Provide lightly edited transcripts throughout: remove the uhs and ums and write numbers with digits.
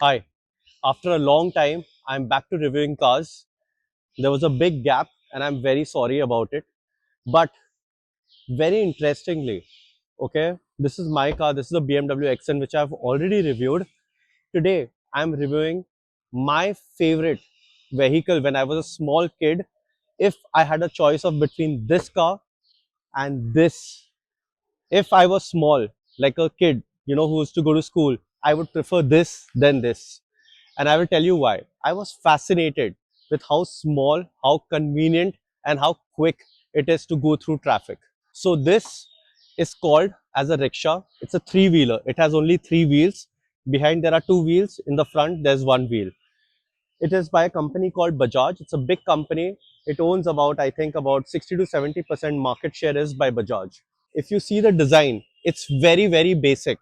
Hi, after a long time, I'm back to reviewing cars. There was a big gap, and I'm very sorry about it. But very interestingly, okay, this is my car. This is a BMW XN, which I've already reviewed. Today, I'm reviewing my favorite vehicle when I was a small kid. If I had a choice of between this car and this, if I was small, like a kid, who used to go to school, I would prefer this than this. And I will tell you why. I was fascinated with how small, how convenient, and how quick it is to go through traffic. So this is called as a rickshaw. It's a three-wheeler. It has only three wheels. Behind there are two wheels. In the front there's one wheel. It is by a company called Bajaj. It's a big company. It owns about, I think, about 60 to 70% market share is by Bajaj. If you see the design, it's very, very basic.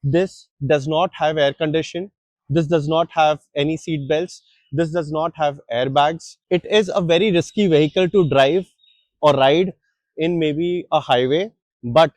This does not have air condition. This does not have any seat belts. This does not have airbags. It is a very risky vehicle to drive or ride in maybe a highway, but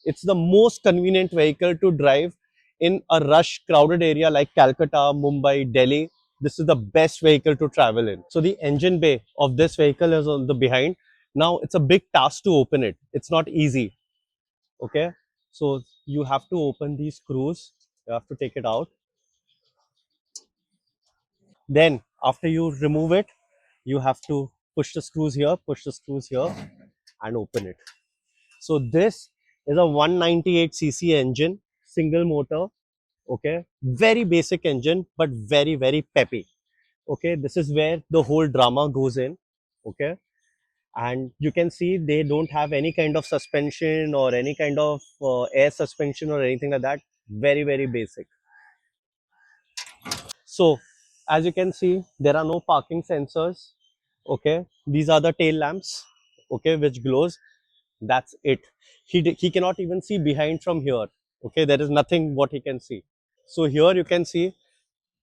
it's the most convenient vehicle to drive in a rush crowded area like Calcutta, Mumbai, Delhi. This is the best vehicle to travel in. So the engine bay of this vehicle is on the behind. Now it's a big task to open it. It's not easy. Okay, so you have to open these screws. You have to take it out. Then after you remove it, you have to push the screws here, push the screws here, and open it. So this is a 198cc engine, single motor. Okay, very basic engine, but very, very peppy. Okay, this is where the whole drama goes in. Okay, and you can see they don't have any kind of suspension or any kind of air suspension or anything like that. Very, very basic. So as you can see, there are no parking sensors. Okay, these are the tail lamps. Okay, which glows. That's it. He cannot even see behind from here. Okay, there is nothing what he can see. So here you can see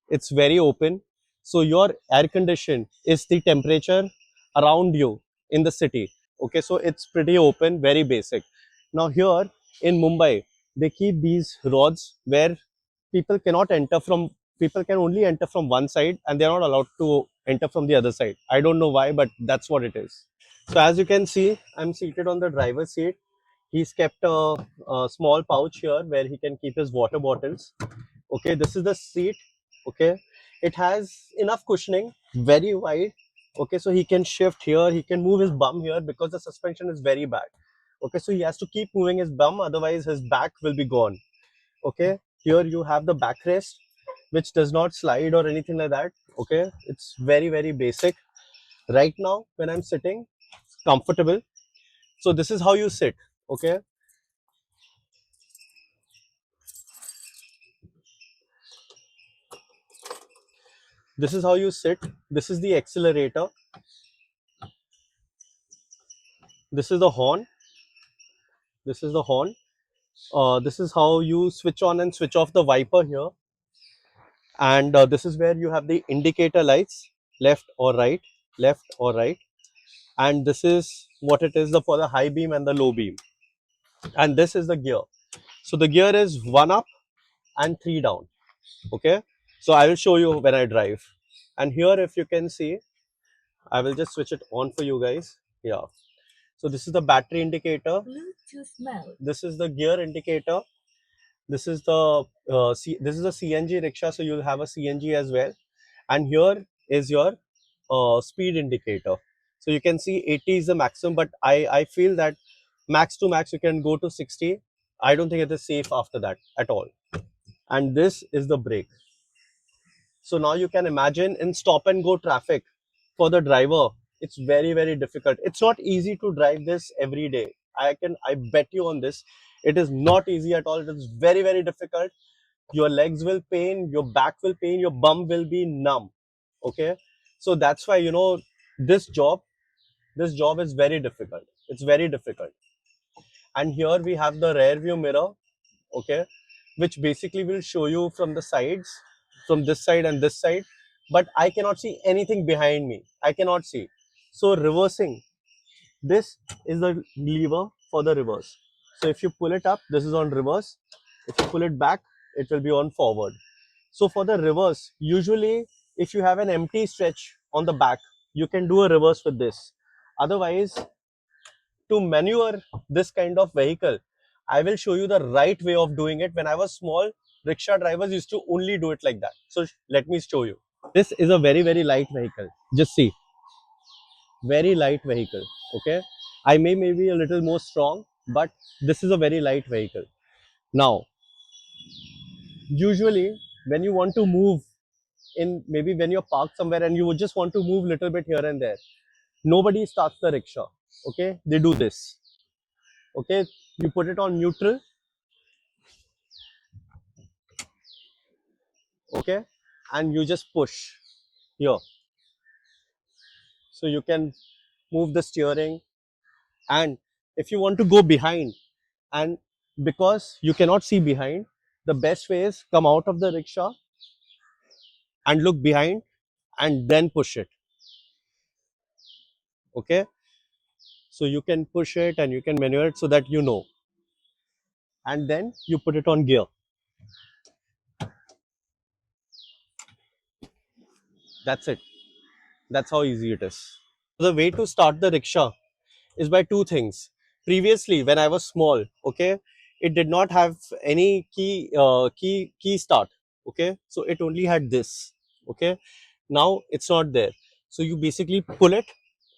it's very open. So your air condition is the temperature around you in the city. Okay, so it's pretty open, very basic. Now here in Mumbai, they keep these rods where people cannot enter from, people can only enter from one side and they're not allowed to enter from the other side. I don't know why, but that's what it is. So as you can see, I'm seated on the driver's seat. He's kept a small pouch here where he can keep his water bottles. Okay, this is the seat. Okay, it has enough cushioning, very wide. Okay, so he can shift here, he can move his bum here because the suspension is very bad. Okay, so he has to keep moving his bum, otherwise his back will be gone. Okay, here you have the backrest, which does not slide or anything like that. Okay, it's very, very basic. Right now when I'm sitting, it's comfortable. So this is how you sit. Okay, this is how you sit. This is the accelerator. This is the horn. This is the horn. This is how you switch on and switch off the wiper here. And this is where you have the indicator lights, left or right, left or right. And this is what it is for the high beam and the low beam. And this is the gear. So the gear is one up and three down. Okay, so I will show you when I drive. And here, if you can see, I will just switch it on for you guys. Yeah, so this is the battery indicator. Bluetooth mode. This is the gear indicator. This is the this is a CNG rickshaw, so you'll have a CNG as well. And here is your speed indicator. So you can see 80 is the maximum, but I feel that max to max you can go to 60. I don't think it is safe after that at all. And this is the brake. So now you can imagine in stop and go traffic for the driver, it's very, very difficult. It's not easy to drive this every day. I bet you on this. It is not easy at all. It is very, very difficult. Your legs will pain, your back will pain, your bum will be numb. Okay. So that's why, this job, this job is very difficult. It's very difficult. And here we have the rear view mirror. Okay, which basically will show you from the sides, from this side and this side, but I cannot see anything behind me. I cannot see. So reversing, this is the lever for the reverse. So if you pull it up, this is on reverse. If you pull it back, it will be on forward. So for the reverse, usually if you have an empty stretch on the back, you can do a reverse with this. Otherwise, to maneuver this kind of vehicle, I will show you the right way of doing it. When I was small, rickshaw drivers used to only do it like that. So let me show you. This is a very, very light vehicle. Just see, very light vehicle. Okay. I may be a little more strong, but this is a very light vehicle. Now, usually when you want to move in, maybe when you're parked somewhere and you would just want to move little bit here and there, nobody starts the rickshaw. Okay. They do this. Okay. You put it on neutral. Okay. And you just push here. So you can move the steering. And if you want to go behind, and because you cannot see behind, the best way is come out of the rickshaw and look behind and then push it. Okay. So you can push it and you can maneuver it so that you know. And then you put it on gear. That's it. That's how easy it is. The way to start the rickshaw is by two things. Previously, when I was small, okay, it did not have any key start. Okay, so it only had this. Okay, now it's not there. So you basically pull it,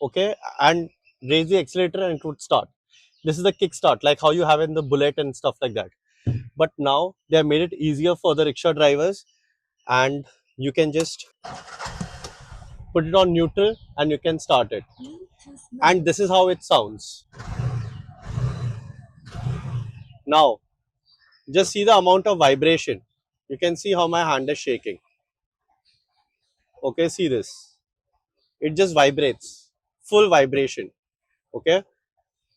okay, and raise the accelerator and it would start. This is the kick start, like how you have in the Bullet and stuff like that. But now they have made it easier for the rickshaw drivers, and you can just put it on neutral and you can start it. And this is how it sounds. Now, just see the amount of vibration. You can see how my hand is shaking. Okay, see this. It just vibrates. Full vibration. Okay,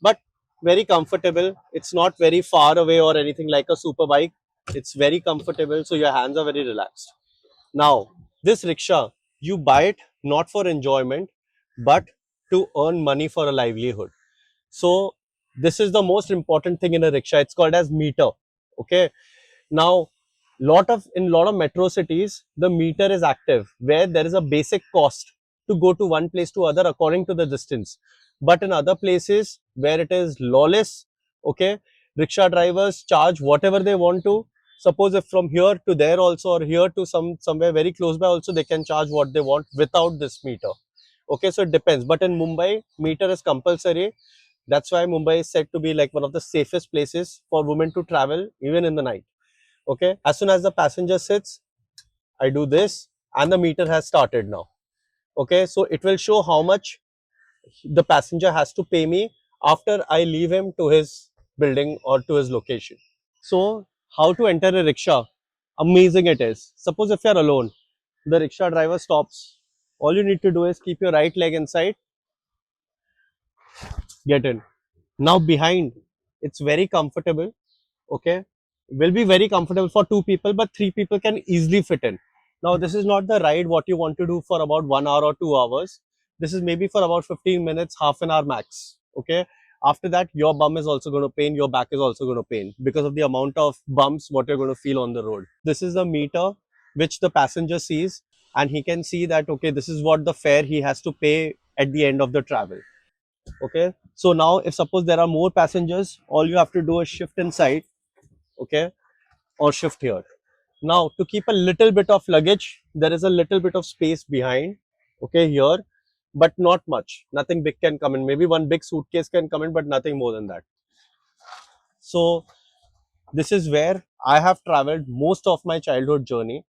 but very comfortable. It's not very far away or anything like a super bike. It's very comfortable, so your hands are very relaxed. Now, this rickshaw, you buy it not for enjoyment, but to earn money for a livelihood. So this is the most important thing in a rickshaw. It's called as meter. Okay. Now, lot of metro cities, the meter is active where there is a basic cost to go to one place to other according to the distance. But in other places where it is lawless, okay, rickshaw drivers charge whatever they want to. Suppose if from here to there also, or here to somewhere very close by also, they can charge what they want without this meter. Okay, so it depends. But in Mumbai, meter is compulsory. That's why Mumbai is said to be like one of the safest places for women to travel even in the night. Okay, as soon as the passenger sits, I do this and the meter has started now. Okay, so it will show how much the passenger has to pay me after I leave him to his building or to his location. So how to enter a rickshaw? Amazing it is. Suppose if you're alone, the rickshaw driver stops. All you need to do is keep your right leg inside, get in. Now behind, it's very comfortable. Okay, will be very comfortable for two people, but three people can easily fit in. Now this is not the ride what you want to do for about 1 hour or 2 hours. This is maybe for about 15 minutes, half an hour max. Okay, after that your bum is also going to pain, your back is also going to pain because of the amount of bumps what you're going to feel on the road. This is the meter which the passenger sees, and he can see that okay, this is what the fare he has to pay at the end of the travel. Okay, so now if suppose there are more passengers, all you have to do is shift inside. Okay, or shift here. Now to keep a little bit of luggage, there is a little bit of space behind, okay, here, but not much. Nothing big can come in. Maybe one big suitcase can come in, but nothing more than that. So this is where I have traveled most of my childhood journey.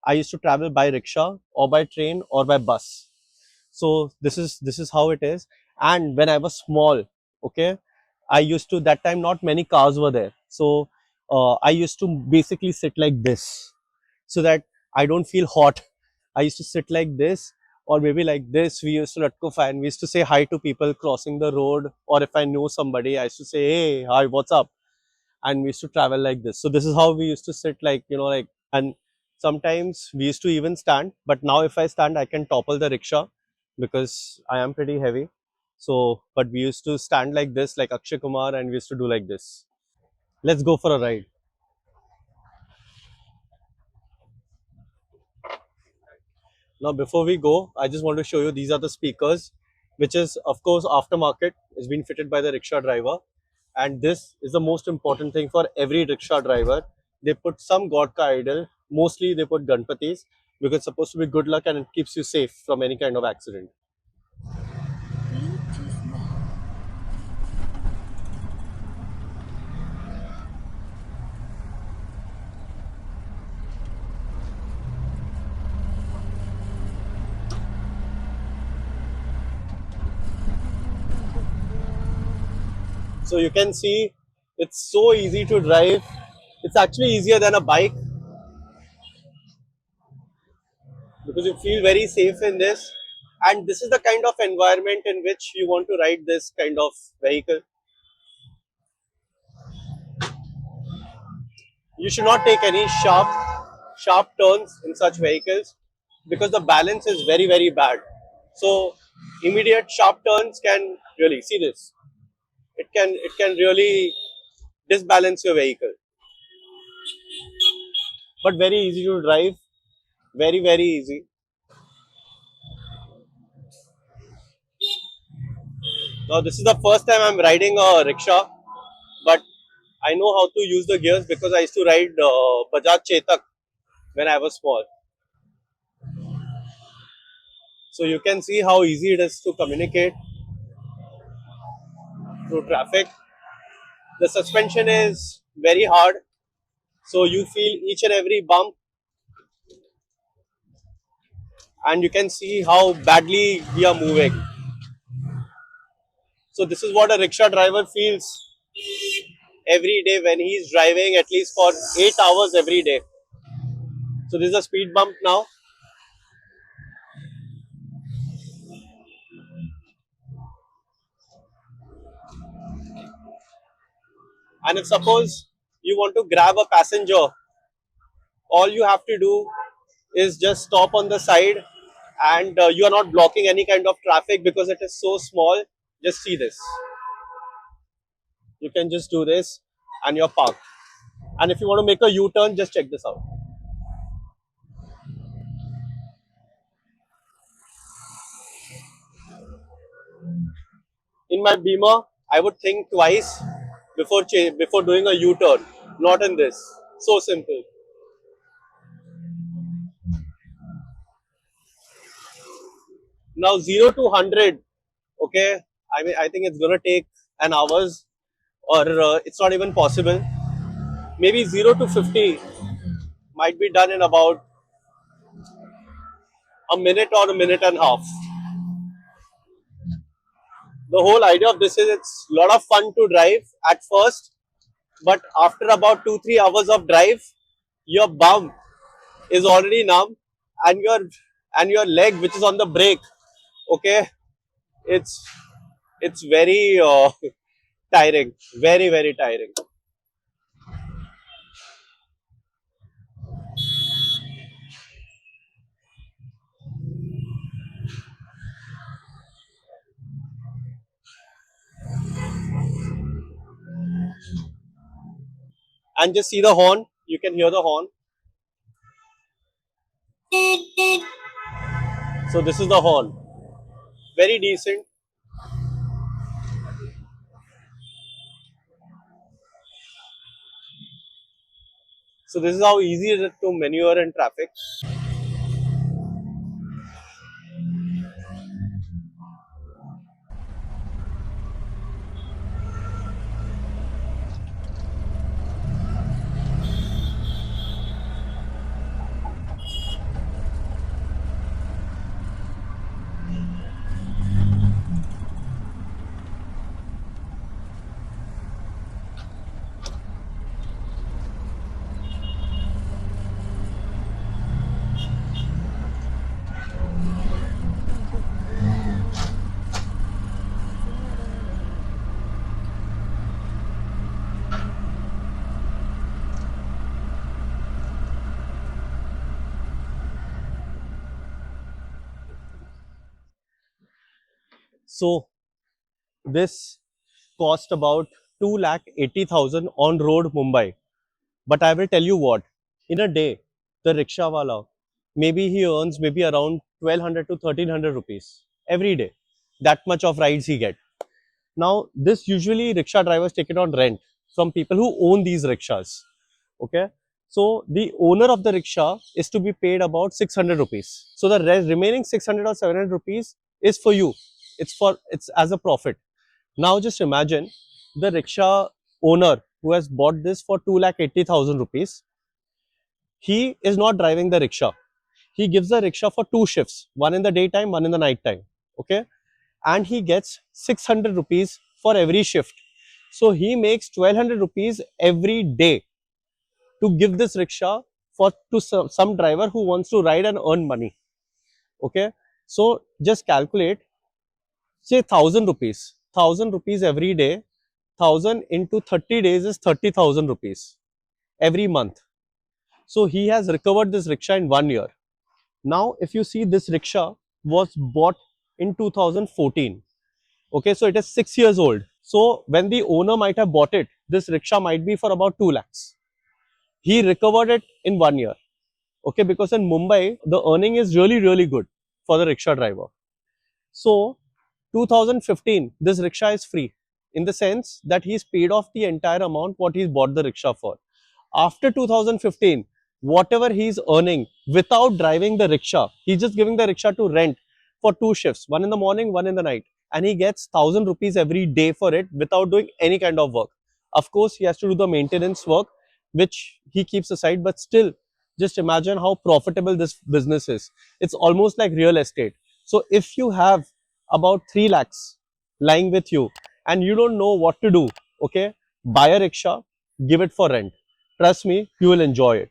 I used to travel by rickshaw or by train or by bus. So this is how it is. And when I was small, okay, I used to, that time not many cars were there, so I used to basically sit like this so that I don't feel hot. I used to sit like this, or maybe like this. We used to latko and we used to say hi to people crossing the road, or if I know somebody, I used to say, hey, hi, what's up? And we used to travel like this. So this is how we used to sit, like, like. And sometimes we used to even stand, but now if I stand I can topple the rickshaw because I am pretty heavy. So but we used to stand like this, like Akshay Kumar, and we used to do like this. Let's go for a ride. Now, before we go, I just want to show you these are the speakers, which is, of course, aftermarket. It's been fitted by the rickshaw driver. And this is the most important thing for every rickshaw driver. They put some Godka idol, mostly they put Ganpatis, because it's supposed to be good luck and it keeps you safe from any kind of accident. So you can see it's so easy to drive. It's actually easier than a bike because you feel very safe in this. And this is the kind of environment in which you want to ride this kind of vehicle. You should not take any sharp turns in such vehicles because the balance is very bad. So immediate sharp turns can really see this. It can really disbalance your vehicle. But very easy to drive. Very easy. Now this is the first time I'm riding a rickshaw, but I know how to use the gears because I used to ride Bajaj Chetak when I was small. So you can see how easy it is to communicate through traffic. The suspension is very hard, so you feel each and every bump, and you can see how badly we are moving. So this is what a rickshaw driver feels every day when he's driving at least for 8 hours every day. So this is a speed bump now. And if suppose you want to grab a passenger, all you have to do is just stop on the side, and you are not blocking any kind of traffic because it is so small. Just see this. You can just do this and you're parked. And if you want to make a U-turn, just check this out. In my Beamer, I would think twice before doing a U-turn. Not in this. So simple. Now 0 to 100. Okay, I mean I think it's gonna take an hours, or it's not even possible. Maybe 0 to 50 might be done in about a minute or a minute and a half. The whole idea of this is it's a lot of fun to drive at first, but after about 2 3 hours of drive, your bum is already numb, and your leg, which is on the brake, okay, it's it's very tiring, very tiring. And just see the horn. You can hear the horn. So this is the horn. Very decent. So this is how easy it is to maneuver in traffic. So this cost about 2,80,000 on road Mumbai. But I will tell you what, in a day, the rickshaw wala, maybe he earns maybe around 1200 to 1300 rupees every day. That much of rides he get. Now, this usually rickshaw drivers take it on rent from people who own these rickshaws. Okay. So the owner of the rickshaw is to be paid about 600 rupees. So the remaining 600 or 700 rupees is for you. It's as a profit. Now just imagine the rickshaw owner who has bought this for 2,80,000 rupees. He is not driving the rickshaw. He gives the rickshaw for two shifts, one in the daytime, one in the night time. Okay. And he gets 600 rupees for every shift. So he makes 1200 rupees every day to give this rickshaw for to some driver who wants to ride and earn money. Okay. So just calculate, say 1000 rupees. 1000 rupees every day. 1000 into 30 days is 30,000 rupees every month. So he has recovered this rickshaw in 1 year. Now, if you see, this rickshaw was bought in 2014. Okay, so it is 6 years old. So when the owner might have bought it, this rickshaw might be for about 2 lakhs. He recovered it in 1 year. Okay, because in Mumbai, the earning is really, really good for the rickshaw driver. So 2015, this rickshaw is free in the sense that he's paid off the entire amount what he's bought the rickshaw for. After 2015, whatever he's earning without driving the rickshaw, he's just giving the rickshaw to rent for two shifts, one in the morning, one in the night. And he gets 1000 rupees every day for it without doing any kind of work. Of course, he has to do the maintenance work, which he keeps aside, but still, just imagine how profitable this business is. It's almost like real estate. So if you have about 3 lakhs lying with you and you don't know what to do, okay, buy a rickshaw, give it for rent. Trust me, you will enjoy it.